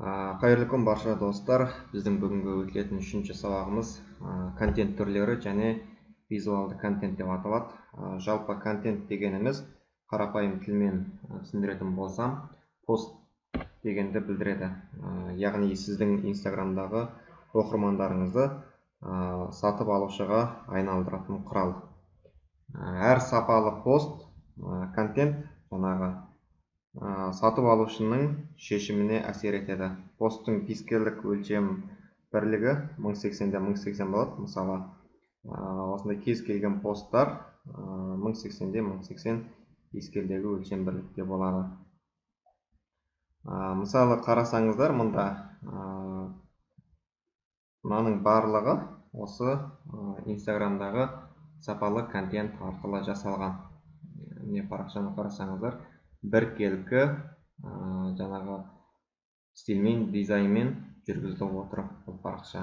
Қайырлы күн барша достар. Біздің бүгінгі өтілетін үшінші сабағымыз контент түрлері және визуалды контент деп аталады. Жалпы контент дегеніміз, қарапайым тілмен түсіндіретін болсам, пост дегенді білдіреді. Яғни сіздің инстаграмдағы оқырмандарыңызды сатып алушыға айналдыратын құрал. Әр сапалы пост, контент жаңағы сатып алушының шешіміне әсер етеді. Посттың пискерлік өлшем бірлігі 1080-1080 болады. Мысалы, осындай кез келген посттар 1080-1080 пискелдегі өлшем бірлікте болады. Мысалы, қарасаңыздар, мұнда мынаның барлығы осы инстаграмдағы сапалы контент арқылы жасалған. Міне парақшаны қарасаңыздар, біркелкі жаңағы стильмен, дизайнмен жүргізіліп отыр бұл парақша.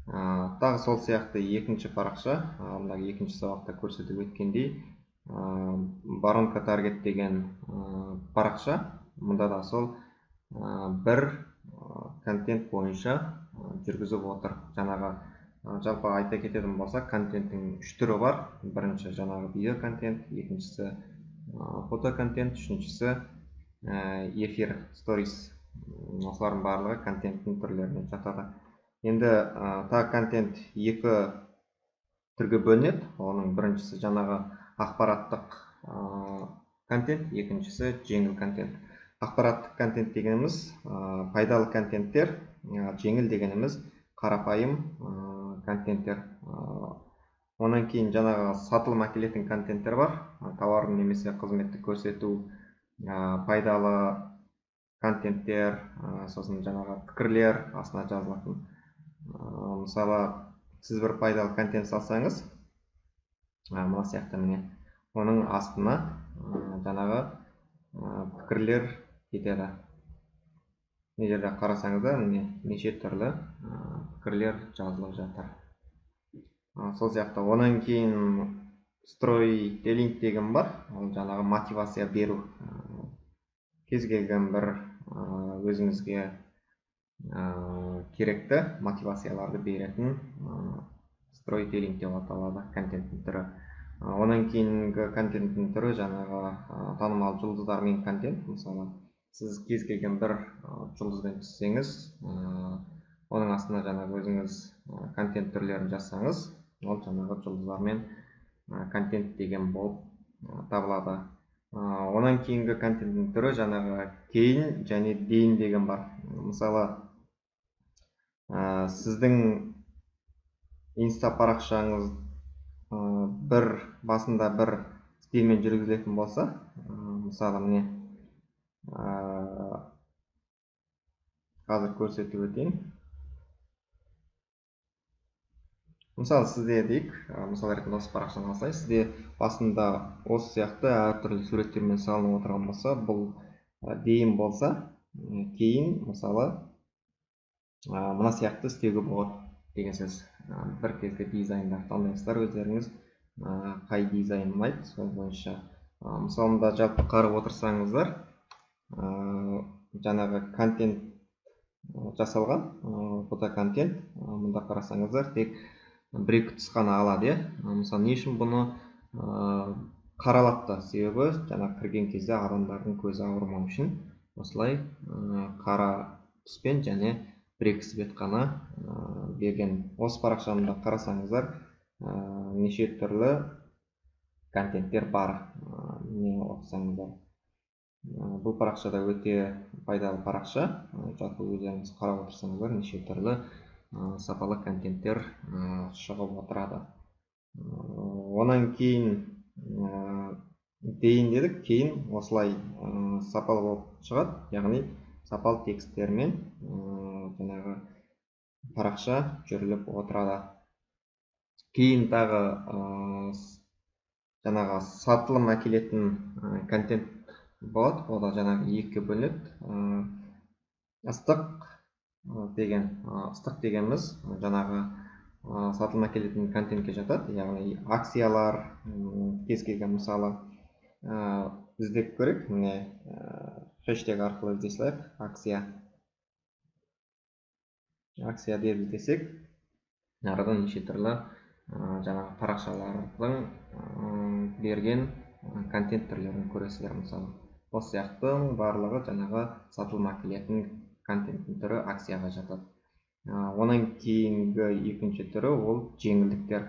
Тағы сол сияқты екінші парақша, мұндағы екінші сабақта көрсетіп өткендей, Воронка Таргет деген парақша. Мұнда да сол бір контент бойынша жүргізіп отыр. Жаңағы жалпы айта кететін болса, контенттің үш түрі бар. Бірінші жаңағы видео контент, екіншісі фото контент, үшіншісі эфир, сторис. Осылардың барлығы контенттің түрлеріне жатады. Енді тағы контент екі түрге бөлінеді. Оның біріншісі жаңағы ақпараттық контент, екіншісі жеңіл контент. Ақпараттық контент дегеніміз пайдалы контенттер, жеңіл дегеніміз қарапайым контенттер. Онан кейін жаңағы сатылым әкелетін контенттер бар. Тауарын немесе қызметті көрсету, пайдалы контенттер, сосын жаңағы пікірлер астына жазылатын. Мысалы, сіз бір пайдалы контент салсаңыз, мына сияқты міне, оның астына жаңағы пікірлер кетеді. Мына жерде қарасаңыздар, неше түрлі пікірлер жазылып жатыр. Сол сияқты. Онан кейін строй-телинг деген бар. Ол жаңағы мотивация беру. Кез келген бір өзіңізге керекті мотивацияларды беретін строй-телинг деп аталады контенттің түрі. Онан кейінгі контенттің түрі жаңағы танымал жұлдыздармен контент. Мысалы, сіз кез келген бір жұлдызбен түссеңіз, оның астына жаңағы өзіңіз контент түрлерін жазсаңыз, ол жаңағы жұлдыздармен контент деген болып табылады. Онан кейінгі контенттің түрі жаңағы кейін және дейін деген бар. Мысалы, сіздің инста парақшаңыз басында бір стильмен жүргізілетін болса, мысалы міне қазір көрсетіп өтейін. Мысалы, сізде дейік, мысалы ретінде осы парақшаны алсай, сізде басында осы сияқты әртүрлі суреттермен салынып отырған болса, бұл дейін болса, кейін мысалы мына сияқты істеуге болады деген сөз. Бір кезге дизайндар таңдайсыздар өздеріңіз, қай дизайн ұнайды, сол бойынша. Мысалы, мұнда жалпы қарап отырсаңыздар, жаңағы контент жасалған, фото контент, мұнда қарасаңыздар, тек бір-екі түс қана алады. Мысалы, не үшін бұны қаралапты? Себебі жаңа кірген кезде адамдардың көзі ауырмау үшін осылай қара түспен және бір-екі свет қана берген. Осы парақшамда қарасаңыздар, неше түрлі контенттер бар. Не оқысаңыздар. Бұл парақшада өте пайдалы парақша. Жалпы өздеріңіз қарап отырсаңыздар, неше түрлі сапалы контенттер шығып отырады. Онан кейін дейін дедік, кейін осылай сапалы болып шығады, яғни сапалы тексттермен жаңағы парақша жүріліп отырады. Кейін тағы жаңағы сатылым әкелетін контент болады, ол да жаңағы екіге бөлінеді. Ыстық дегеніміз жаңағы сатылым әкелетін контентке жатады, яғни акциялар, кез келген мысалы іздеп көрейік, міне хэштег арқылы іздей салайық, акция. акция берді десек, арадан неше түрлі жаңағы парақшалардың берген контент түрлерін көресіздер. Мысалы, осы сияқты барлығы жаңағы сатылымға келетін контенттің түрі акцияға жатады. Онан кейінгі екінші түрі ол жеңілдіктер.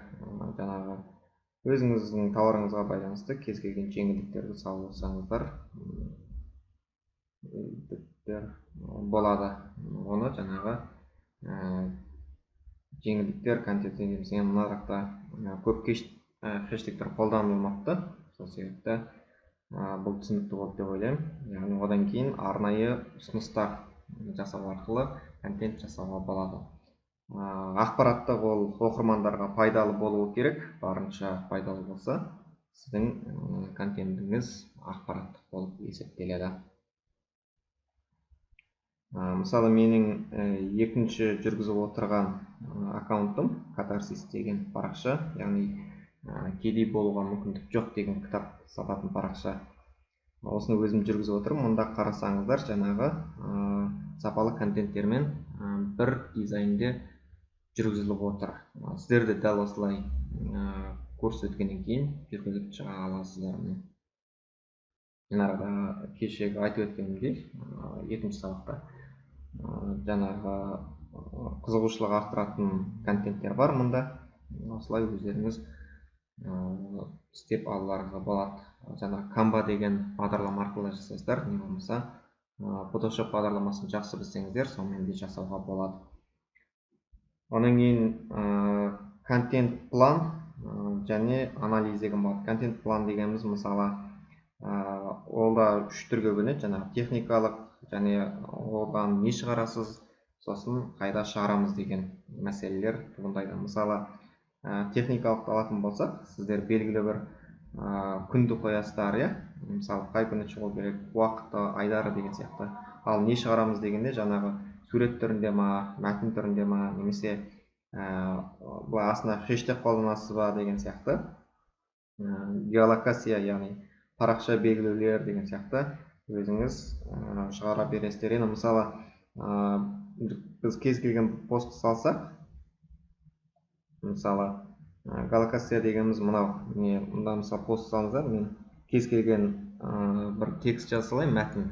Жаңағы өзіңіздің тауарыңызға байланысты кез келген жеңілдіктерді салып алсаңыздар болады. Оны жаңағы жеңілдіктер контенті дейміз. Мына жақта көп хэштегтер қолданылмапты. Сол себепті бұл түсінікті болды деп ойлаймын. Яғни одан кейін арнайы ұсыныстар жасау арқылы контент жасауға болады. Ақпараттық ол оқырмандарға пайдалы болуы керек. Барынша пайдалы болса, сіздің контентіңіз ақпараттық болып есептеледі. Мысалы, менің екінші жүргізіп отырған аккаунтым катарсис деген парақша, яғни кедей болуға мүмкіндік жоқ деген кітап сататын парақша. Осыны өзім жүргізіп отырмын. Мұнда қарасаңыздар, жаңағы сапалы контенттермен бір дизайнде жүргізіліп отыр. Сіздер де дәл осылай курс өткеннен кейін жүргізіп шыға аласыздар. Мен арада кешегі айтып өткенімдей, екінші сабақта жаңағы қызығушылық арттыратын контенттер бар мұнда. Осылай өздеріңіз істеп алуларыңызға болады. Жаңағы Canva деген бағдарлама арқылы жасайсыздар, не болмаса Photoshop бағдарламасын жақсы білсеңіздер, сонымен де жасауға болады. Онан кейін контент план және анализ деген болады. Контент план дегеніміз, мысалы, ол да үш түрге бөлінеді. Жаңағы техникалық, және одан не шығарасыз, сосын қайда шығарамыз деген мәселелер туындайды. Мысалы, техникалық алатын болсақ, сіздер белгілі бір күнді қоясыздар, мысалы, қай күні шығу керек, уақыты, айдары деген сияқты. Ал не шығарамыз дегенде, жаңағы сурет түрінде ма, мәтін түрінде ма, немесе бұлай астына хэштег қолданасыз ба деген сияқты. Геолокация, яғни парақша белгілеулер деген сияқты өзіңіз шығара бересіздер. Енді мысалы, біз кез келген пост салсақ, мысалы, геолокация дегеніміз мынау. Мұнда мысалы пост салыңыздар, мен кез келген бір текст жазалайын, мәтін.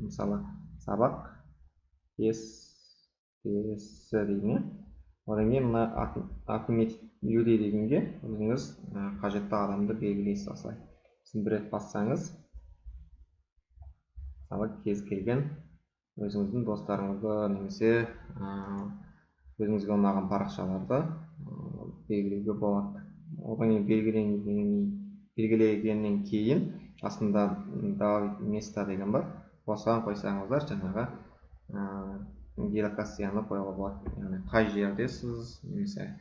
Мысалы, сабақ кестесі деймін. Одан кейін мына automated людей дегенге өзіңіз қажетті адамды белгілейсіз. Осылай сіз бір рет бассаңыз, мысалы, кез келген өзіңіздің достарыңызды немесе өзіңізге ұнаған парақшаларды белгілеуге болады. Одан белгілегеннен кейін астында места деген бар. Осыған қойсаңыздар, жаңағы геолокацияны қоюға болады. Яғни қай жердесіз, немесе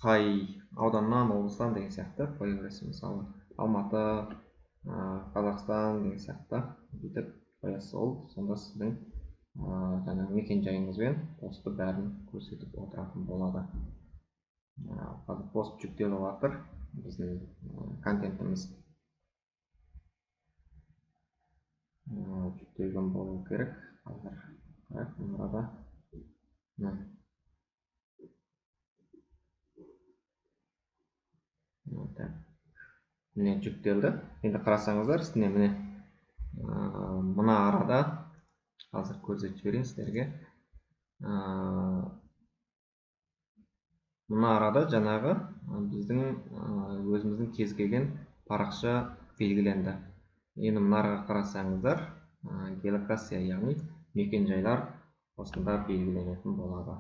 қай ауданнан, облыстан деген сияқты қоя бересіз. Мысалы, Алматы, Қазақстан деген сияқты бүйтіп қоясыз. Ол сонда сіздің жаңағы мекен жайыңызбен посты бәрін көрсетіп отыратын болады. Қазір пост жүктеліп жатыр, біздің контентіміз жүктелген болу керек. Арада міне жүктелді. Енді қарасаңыздар, үстіне міне мына арада қазір көрсетіп жіберейін сіздерге. Мына арада жаңағы біздің өзіміздің кез келген парақша белгіленді. Енді мұнарға қарасаңыздар, геолокация, яғни мекен жайлар осында белгіленетін болады.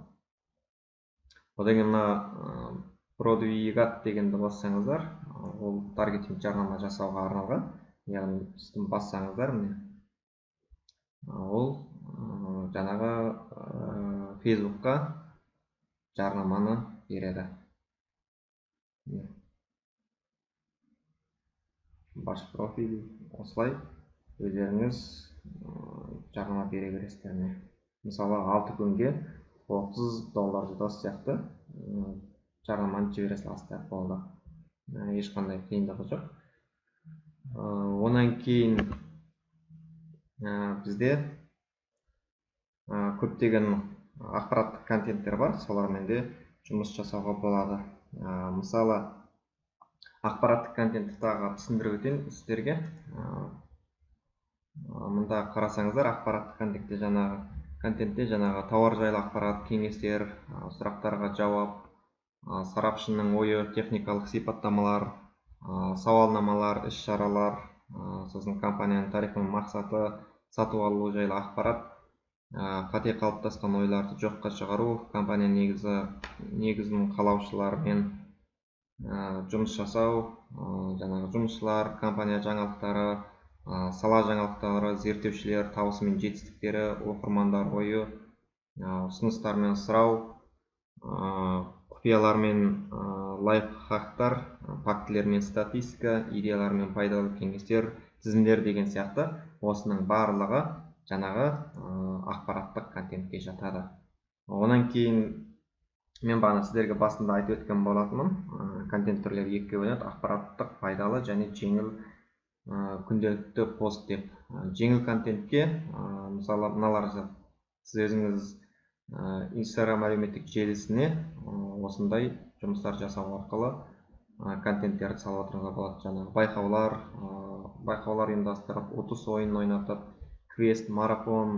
Одан кейін мына продвигат дегенді бассаңыздар, ол таргетинг жарнама жасауға арналған. Яғни сіздің бассаңыздар, ол жаңағы Facebook'қа жарнаманы береді. Баш профиль, осылай өздеріңіз жарнама бере бересіздер. Мысалы, 6 күнге $30 жұтас сияқты жарнаманы жібере саласыздар, болды. Ешқандай қиындығы жоқ. Онан кейін бізде көптеген ақпараттық контенттер бар, солармен де жұмыс жасауға болады. Мысалы, ақпараттық контентті тағы түсіндіріп өтейін сіздерге. Мұнда қарасаңыздар, ақпараттық контентте жаңағы тауар жайлы ақпарат, кеңестер, сұрақтарға жауап, сарапшының ойы, техникалық сипаттамалар, сауалнамалар, іс-шаралар, сосын компанияның тарихы, мақсаты, сатып алу жайлы ақпарат, қате қалыптасқан ойларды жоққа шығару, компания негізін қалаушылармен жұмыс жасау, жаңағы жұмысшылар, компания жаңалықтары, сала жаңалықтары, зерттеушілер табысы мен жетістіктері, оқырмандар ойы, ұсыныстар мен сұрау, құпиялар мен лайфхактар, фактілер мен статистика, идеялар мен пайдалы кеңестер, тізімдер деген сияқты осының барлығы жаңағы ақпараттық контентке жатады. Онан кейін мен бағана сіздерге басында айтып өткен болатынмын, контент түрлері екіге бөлінеді: ақпараттық, пайдалы және жеңіл күнделікті пост деп. Жеңіл контентке мысалы мыналар, сіз өзіңіз Instagram әлеуметтік желісіне осындай жұмыстар жасау арқылы контенттерді салып отыруға болады. Жаңағы байқаулар ұйымдастырып, ұтыс ойын ойнатып, квест, марафон,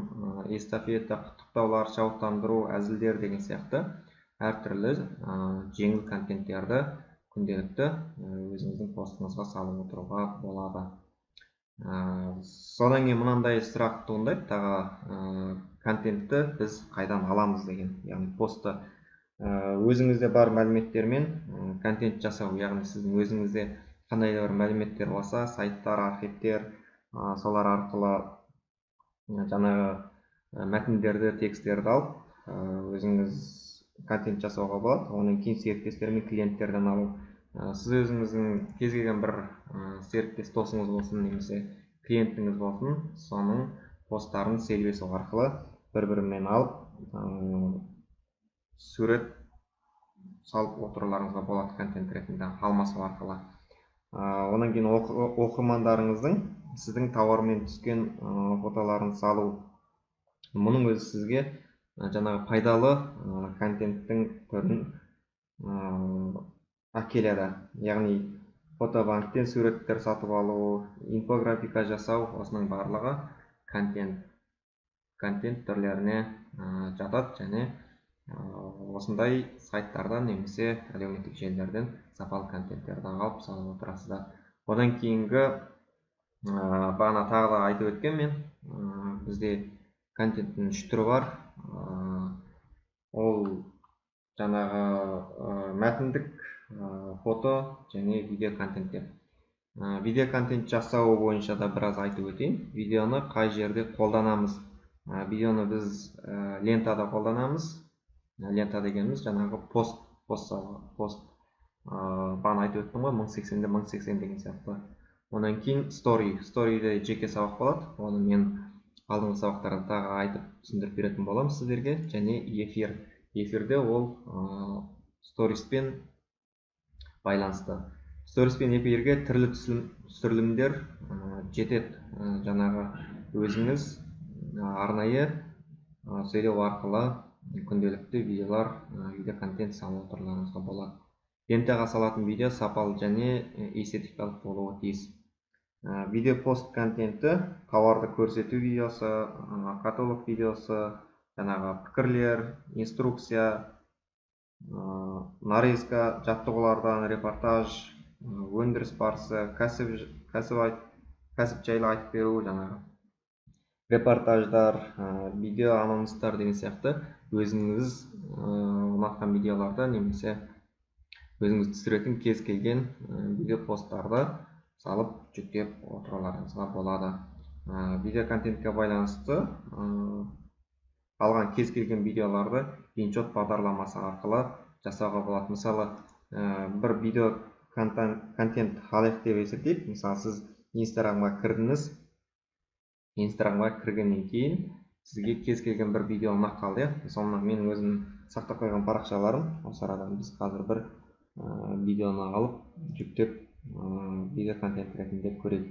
эстафета, құттықтаулар, шабыттандыру, әзілдер деген сияқты әртүрлі жеңіл контенттерді күнделікті өзіңіздің постыңызға салып отыруға болады. Содан кейін мынандай сұрақ туындайды, тағы контентті біз қайдан аламыз деген. Яғни постты өзіңізде бар мәліметтермен контент жасау, яғни сіздің өзіңізде қандай да бір мәліметтер болса, сайттар, архивтер, солар арқылы жаңағы мәтіндерді, тексттерді алып, өзіңіз контент жасауға болады. Оның кейін серіктестер мен клиенттерден алу. Сіз өзіңіздің кез келген бір серіктес досыңыз болсын, немесе клиентіңіз болсын, соның посттарын сервису арқылы бір-бірімен алып, сурет салып отыруларыңызға болады, контент ретінде алмасу арқылы. Онан кейін оқырмандарыңыздың сіздің тауармен түскен фотоларын салу. Мұның өзі сізге жаңағы пайдалы контенттің түрін әкеледі. Яғни фотобанктен суреттер сатып алу, инфографика жасау, осының барлығы контент түрлеріне жатады, және осындай сайттардан немесе әлеуметтік желілерден сапалы контенттерді алып салып отырасыздар. Одан кейінгі бағана тағы да айтып өткен мен, бізде контенттің 3 түрі бар. Ол жаңағы мәтіндік, фото және видео контенттер. Видео контент жасау бойынша да біраз айтып өтейін. Видеоны қай жерде қолданамыз? Видеоны біз лентада қолданамыз. Лента дегеніміз жаңағы пост бағана айтып өттім ғой, 1080-де 1080 деген сияқты. Онан кейін сториде жеке сабақ болады. Оны мен алдыңғы сабақтарда тағы айтып түсіндіріп беретін боламын сіздерге. Және эфирде ол сториспен байланысты. Сторис пен эфирге түрлі түсірілімдер жетеді. Жаңағы өзіңіз арнайы сөйлеу арқылы күнделікті видео контент салып отыруларыңызға болады. Лентаға салатын видео сапалы және эстетикалық болуы тиіс. Видео пост контенті тауарды көрсету видеосы, каталог видеосы, жаңағы пікірлер, инструкция, нарезка, жаттығулардан репортаж, өндіріс барысы, кәсіп жайлы айтып беру, жаңағы репортаждар, видео анонстар деген сияқты өзіңіз ұнатқан видеоларды немесе өзіңіз түсіретін кез келген видео посттарды салып жүктеп отыруларыңызға болады. Видео контентке байланысты алған кез келген видеоларды иншот бағдарламасы арқылы жасауға болады. Мысалы, бір видео контент халек деп есептейік. Мысалы, сіз Инстаграмға кірдіңіз. Инстаграмға кіргеннен кейін сізге кез келген бір видео ұнап қалды. Сонымен мен өзім сақтап қойған парақшаларым, осы арадан біз қазір бір видеоны алып жүктеп видео контент ретінде көрейік.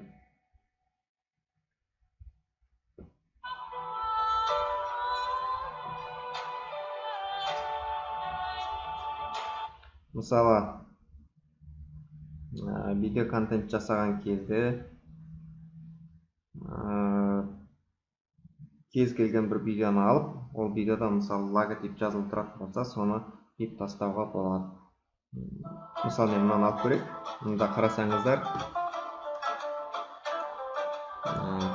Мысалы, видео контент жасаған кезде кез келген бір видеоны алып, ол видеода мысалы логотип жазылып тұратын болса, соны киіп тастауға болады. Мысалы, мен мынаны алып көрейік. Мұнда қарасаңыздар,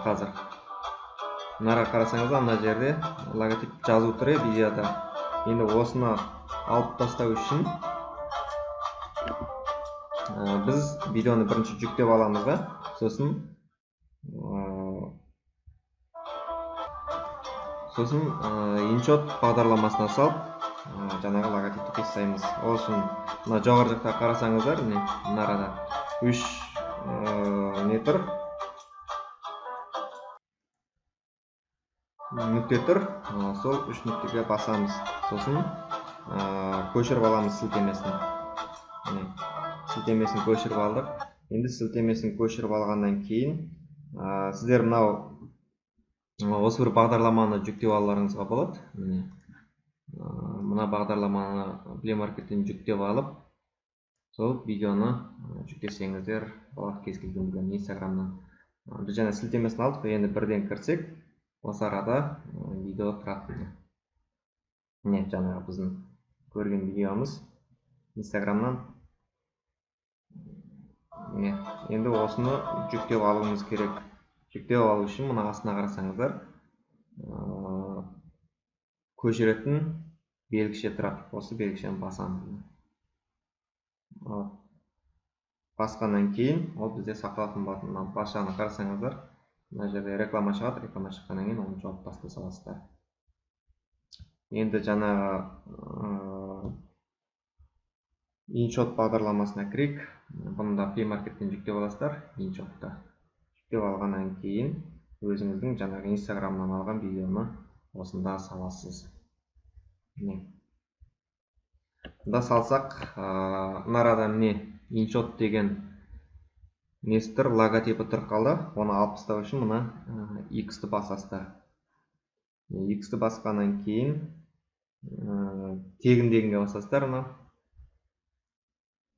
қазір мынаға қарасаңыздар, мына жерде логотип жазу тұр видеода. Енді осыны алып тастау үшін біз видеоны бірінші жүктеп аламыз да, сосын InShot бағдарламасына салып, жаңағы логотипті қисаймыз. Ол үшін мына жоғары жақта қарасаңыздар, мына арада 3 не тұр, нүкте тұр, сол 3 нүктеге басамыз. Сосын көшіріп аламыз сілтемесін. Сілтемесін көшіріп алдық. Енді сілтемесін көшіріп алғаннан кейін, сіздер осы бір бағдарламаны жүктеп алуларыңызға болады. Мына бағдарламаны Play Market'тен жүктеп алып, сол видеоны жүктесеңіздер болады, кез келген Instagram'нан. Біз жаңа сілтемесін алдық, енді бірден кірсек, осы арада видео тұрады. Жаңағы біздің көрген видеомыз Instagram'нан. Енді осыны жүктеп алуымыз керек. Жүктеп алу үшін мұна астына қарасаңыздар, көшіретін белгіше тұрады. Осы белгішені басамыз. Басқаннан кейін, ол бізде сақталатын болады. Мына бас жағына қарасаңыздар, мына жерде реклама шығады. Реклама шыққаннан кейін оны жауып тастай саласыздар. Енді жаңағы InShot бағдарламасына кірейік. Бұны да Play Market'тен жүктеп аласыздар. InShot'та жүктеп алғаннан кейін өзіңіздің жаңағы Instagram'нан алған видеоны осында саласыз. Мұнда салсақ, мына арада InShot деген несі тұр, логотипі тұр қалды. Оны алып тастау үшін мұна X-ті басасыздар. X-ті басқаннан кейін тегін дегенге басасыздар.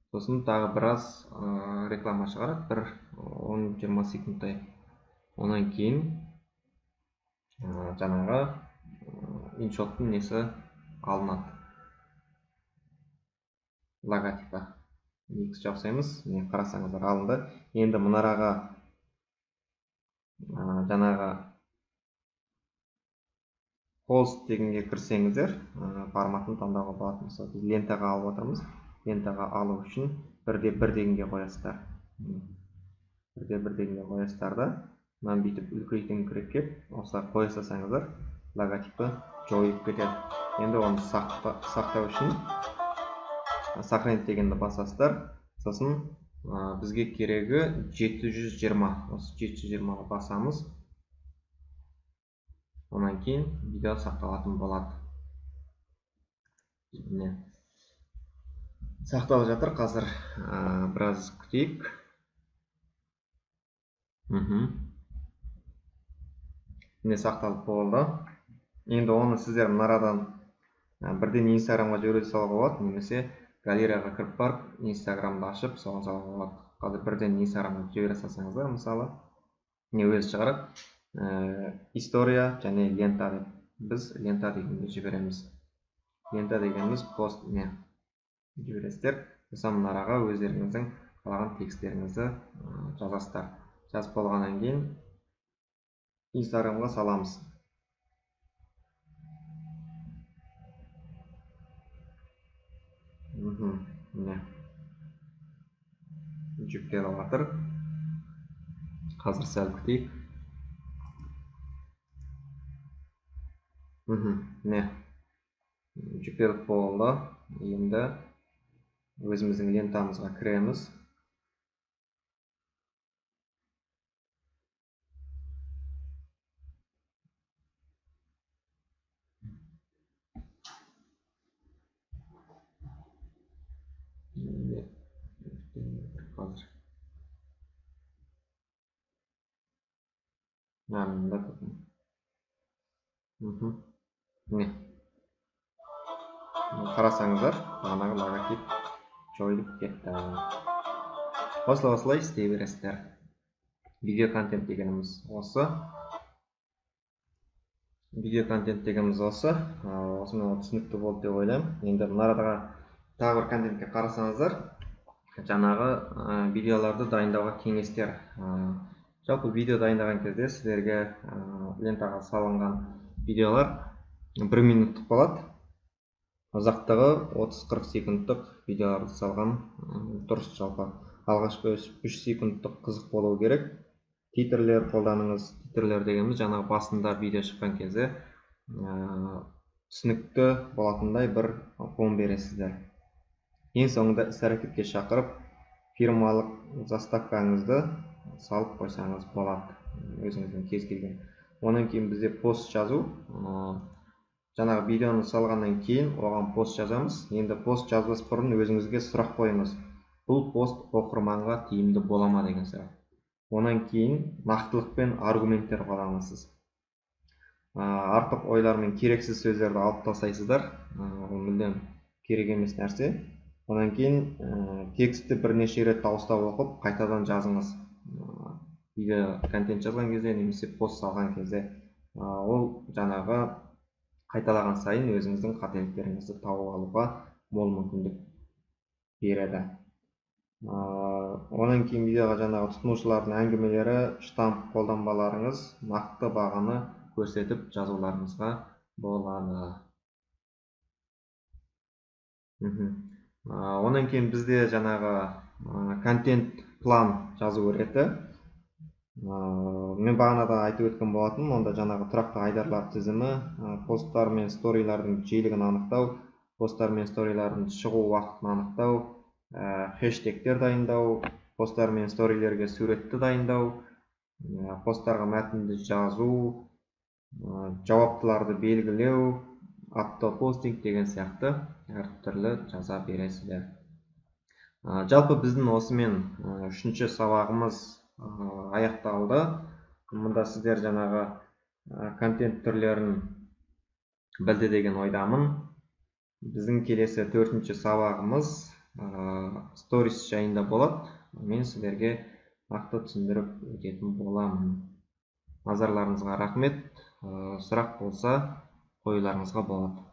Сосын тағы біраз реклама шығарады, бір 10-20 секундтай. Онан кейін жаңағы InShot'тың несі алынады, логотипі. X жасаймыз, қарасаңыздар алынды. Енді мұнараға жаңағы пост дегенге кірсеңіздер, форматын таңдауға болады. Мысалы, біз лентаға алып отырмыз. Лентаға алу үшін 1:1 дегенге қоясыздар. 1:1 дегенге қоясыздар да, мынаны бүйтіп үлкейтін кіріп, осылай қоя салсаңыздар, логотипі жойып кетеді. Енді оны сақтау үшін сохранить дегенді басасыздар. Сосын бізге керегі 720. Осы 720-ға басамыз. Онан кейін видео сақталатын болады. Сақталып жатыр, қазір біраз күтейік. Сақталып болды. Енді оны сіздер мұнарадан бірден Instagram'ға жібере салуға болады, немесе галереяға кіріп барып, Instagram'ды ашып соған салуға болады. Қазір бірден Instagram'ға жібере салсаңыздар, мысалы, өзі шығарады. История және лента деп. Біз лента дегенді жібереміз. Лента дегеніміз пост жібересіздер. Мысалы, мұнараға өздеріңіздің қалаған тексттеріңізді жазасыздар. Жазып болғаннан кейін Instagram'ға саламыз. Жүктеліп жатыр. Қазір сәл күтейік. Жүктеліп болды. Енді өзіміздің лентамызға кіреміз. Қазір мында қарасаңыздар, бағанағы логотип жойылып кетті. Осылай істей бересіздер. Видео контент дегеніміз осы. Осымен түсінікті болды деп ойлаймын. Енді мынараға тағы бір контентке қарасаңыздар, жаңағы видеоларды дайындауға кеңестер. Жалпы видео дайындаған кезде сіздерге лентаға салынған видеолар 1 минуттық болады. Ұзақтығы 30-40 секундтық видеоларды салған дұрыс. Жалпы алғашқы 3 секундтық қызық болуы керек. Титрлер қолданыңыз. Титрлер дегеніміз жаңағы басында видео шыққан кезде түсінікті болатындай бір фон бересіздер. Ең соңында іс-әрекетке шақырып, фирмалық заставкаңызды салып қойсаңыз болады, өзіңіздің кез келген. Онан кейін бізде пост жазу. Жаңағы видеоны салғаннан кейін оған пост жазамыз. Енді пост жазбас бұрын өзіңізге сұрақ қойыңыз. Бұл пост оқырманға тиімді бола ма деген сұрақ. Онан кейін нақтылық пен аргументтер қолданасыз. Артық ойлар мен керексіз сөздерді алып тастайсыздар. Ол мүлдем керек емес нәрсе. Онан кейін текстті бірнеше рет дауыстап оқып, қайтадан жазыңыз. Видео контент жазған кезде немесе пост салған кезде ол жаңағы қайталаған сайын өзіңіздің қателіктеріңізді тауып алуға мол мүмкіндік береді. Онан кейін видеоға жаңағы тұтынушылардың әңгімелері, штамп қолданбаларыңыз нақты бағаны көрсетіп жазуларыңызға болады. Онан кейін бізде жаңағы контент план жазу реті. Мен бағанада айтып өткен болатын, онда жаңағы тұрақты айдарлар тізімі, посттар мен сторилардың жиілігін анықтау, посттар мен сторилардың шығу уақытын анықтау, хэштегтер дайындау, посттар мен сторилерге суретті дайындау, посттарға мәтінді жазу, жауаптыларды белгілеу, автопостинг деген сияқты әртүрлі жаза бересіздер. Жалпы біздің осымен 3-ші сабағымыз аяқталды. Мұнда сіздер жаңағы контент түрлерін білді деген ойдамын. Біздің келесі 4-ші сабағымыз сторис жайында болады. Мен сіздерге нақты түсіндіріп өтетін боламын. Назарларыңызға рахмет. Сұрақ болса қоюларыңызға болады.